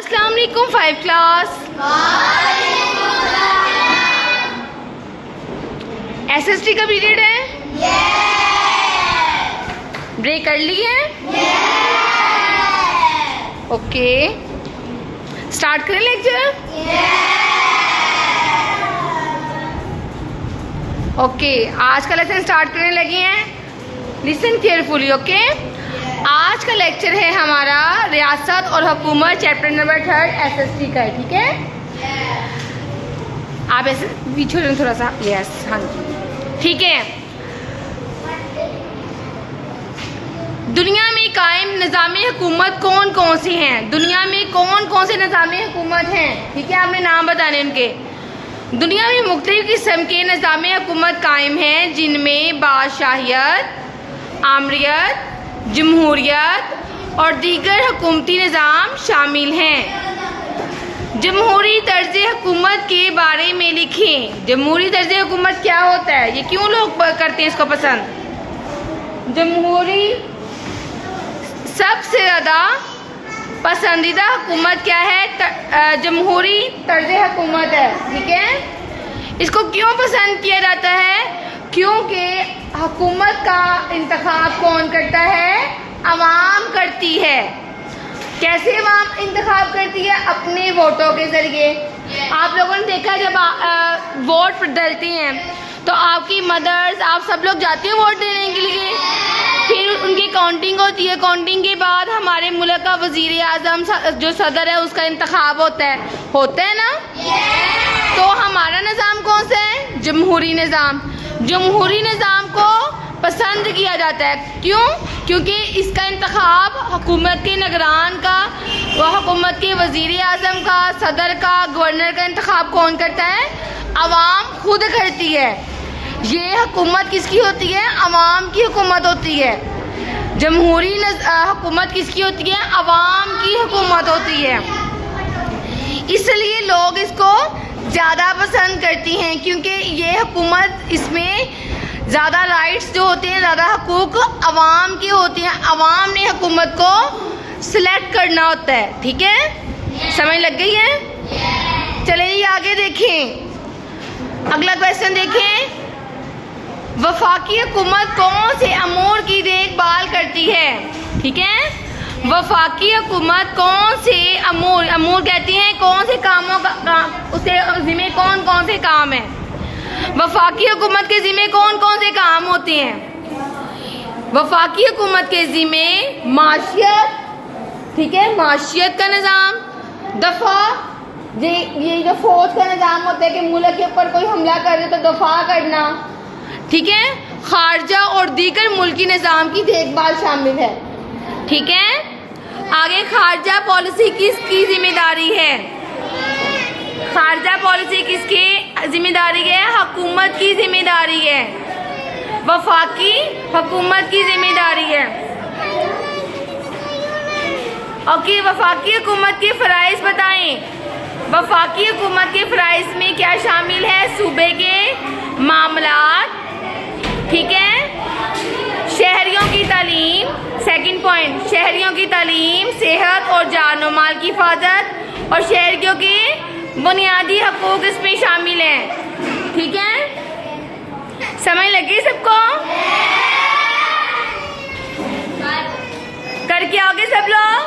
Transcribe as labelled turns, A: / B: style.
A: अस्सलाम वालेकुम 5 class. SST का पीरियड है। ब्रेक कर ली है। ओके, स्टार्ट करें लेक्चर। ओके, आज का लेसन स्टार्ट करने लगे हैं। Listen carefully. ओके, आज का लेक्चर है हमारा रियासत और हुकूमत, चैप्टर नंबर 3 एसएसटी का है। ठीक है, आप ऐसे पीछे थोड़ा सा। यस, हाँ जी, ठीक है। दुनिया में कायम निज़ाम हुकूमत कौन कौन से हैं? दुनिया में कौन कौन से निज़ाम हुकूमत हैं? ठीक है, आपने नाम बताने उनके। दुनिया में मुख्तलिफ किस्म के निज़ाम हुकूमत कायम हैं, जिनमें बादशाहियत, आमरियत, जमहूरियत और दीगर हुकूमती निज़ाम शामिल हैं। जमहूरी तर्ज हुकूमत के बारे में लिखें। जमहूरी तर्ज हुकूमत क्या होता है? ये क्यों लोग करते हैं इसको पसंद? जमहूरी सबसे ज़्यादा पसंदीदा हुकूमत क्या है? जमहूरी तर्ज हुकूमत है। ठीक है, इसको क्यों पसंद किया जाता है? क्योंकि हुकूमत का इंतखाब कौन करता है? अवाम करती है। कैसे अवाम इंतखाब करती है? अपने वोटों के ज़रिए। आप लोगों ने देखा जब वोट डालते हैं तो आपकी मदर्स, आप सब लोग जाते हैं वोट देने के लिए। फिर उनकी काउंटिंग होती है। काउंटिंग के बाद हमारे मुल्क का वज़ीर आज़म जो सदर है उसका इंतखाब होता है ना। तो हमारा निज़ाम कौन सा है? जमहूरी निज़ाम। जमहूरी निज़ाम को पसंद किया जाता है। क्यों? क्योंकि इसका इंतखाब हुकूमत के निगरान का, वह हुकूमत के वज़ीर आज़म का, सदर का, गवर्नर का इंतखाब कौन करता है? अवाम खुद करती है। ये हुकूमत किसकी होती है? अवाम की हुकूमत होती है। जमहूरी हुकूमत किसकी होती है? अवाम की हुकूमत होती है। इसलिए लोग इसको ज़्यादा पसंद करती हैं, क्योंकि ये हुकूमत, इसमें ज़्यादा राइट्स जो होते हैं, ज़्यादा हकूक़ अवाम की होती हैं। अवाम ने हुकूमत को सिलेक्ट करना होता है। ठीक है, समझ लग गई है? चलिए आगे देखें। अगला क्वेश्चन देखें। वफाकी हुकूमत कौन से अमूर की देखभाल करती है? ठीक है, वफाकी हुकूमत कौन से अमूर कहती हैं कौन से कामों का उसे ज़िम्मे कौन कौन से काम है? वफाकी हुकूमत के ज़िम्मे कौन कौन से काम होते हैं? वफाकी हुकूमत के ज़िम्मे माशियत, ठीक है, माशियत का निज़ाम, दफ़ा, ये जो फौज का निज़ाम होता है कि मुल्क के ऊपर कोई हमला कर रहे तो दफ़ा करना, ठीक है, खारजा और दीगर मुल्की निज़ाम की देखभाल शामिल है। ठीक है, आगे खारजा पॉलिसी किसकी जिम्मेदारी है? खारजा पॉलिसी किसकी जिम्मेदारी है? हुकूमत की जिम्मेदारी है। वफाकी हुकूमत की जिम्मेदारी है। ओके, वफाकी हुकूमत के फ़राइज़ बताएं। वफाकी हुकूमत के फ़राइज़ में क्या शामिल है? सूबे के मामलात, ठीक है, शहरियों की तालीम, सेकंड पॉइंट, शहरियों की तालीम, सेहत और जान और माल की हिफाजत और शहरियों के बुनियादी हकूक़ इसमें शामिल हैं। ठीक है, समझ लगी सबको? करके आओगे सब लोग?